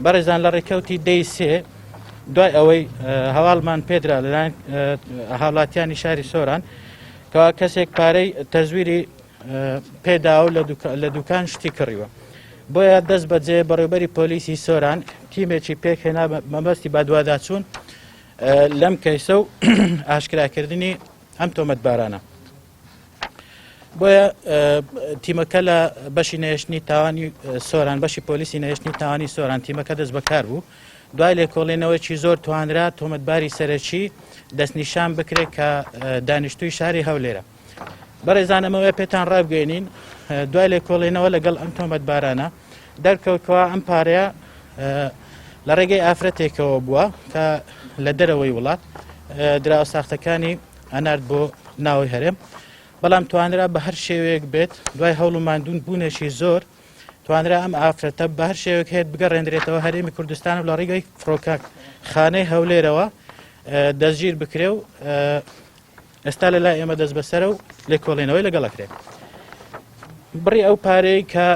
بەڕێزان لە ڕێکەوتی دەی سێ دوای ئەوەی هەواڵمان پێدرا لەلایەن هاوڵاتیانی شاری سۆران کەوا کەسێک پارەی تەزویری پێدا و لە دوکان شتی کڕیوە بۆیە دەست بەجێ بەڕێوەبەری پۆلیسی سۆران تیمێکی پێکهێنا مەبەستی بەدواداچوون لەم کەیسە و ئاشکراکردنی ئەم تۆمەتبارانە بۆیە تیمەکە لە بەشی نەهێشتنی تاوانی سۆران بەشی پۆلیسی نەهێشتنی تاوانی سۆران تیمەکە دەست بەکار بوو دوای لێکۆڵێنەوەیکی زۆر توانرا تۆمەتباری سەرەکی دەستنیشان بکرێت کە دانیشتووی شاری هەولێرە بەڕێزانەمەوەی پێتان ڕابگەینین دوای لێکۆڵێنەوە لەگەڵ ئەم تۆمەتبارانە دەرکەوتەوە ئەم پارەیە لە ڕێگەی ئافرەتێکەوە بووە کە لە دەرەوەی وڵات دراوە ساختەکانی ئەنارد بۆ ناوەی هەرێم بەڵام توانرا بە هەر شێوەیەک بێت دوای هەوڵ و ماندوون بوونێکی زۆر توانرا ئەم ئافرەتە بە هەر شێوەیەک هێت بگەڕێنرێتەوە هەرێمی کوردستان و لە ڕێگەی فڕۆکاک خانەی هەولێرەوە دەستگیر بکرێ و ئێستا لە لای ئێمە دەست بەسەرە و لێکۆڵێنەوەی لەگەڵەکرێت بڕی ئەو پارەی کە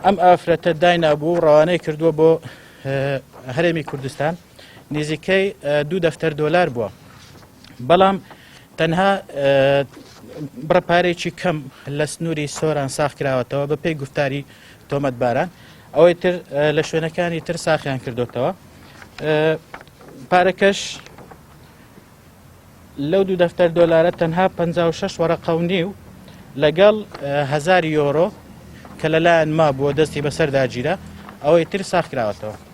ئەم ئافرەتە داینابوو و ڕەوانەی کردووە بۆ هەرێمی کوردستان نزیکەی 2 دەفتەر دۆلار بووە بەڵام تەنها بڕەپارێکی کەم لە سنووری سۆران ساخ کراوەتەوە بە پێی گفتاری تۆمەتباران ئەوەی تر لە شوێنەکانی تر ساخیان کردوتەوە پارەکەش لەو 2 دەفتەر دۆلارە تەنها 56 وەرەقە و نیو لەگەڵ 1000 یۆرۆ کە لەلایەن ما بووە دەستی بەسەر داگیرە ئەوەی تر ساخ کراوەتەوە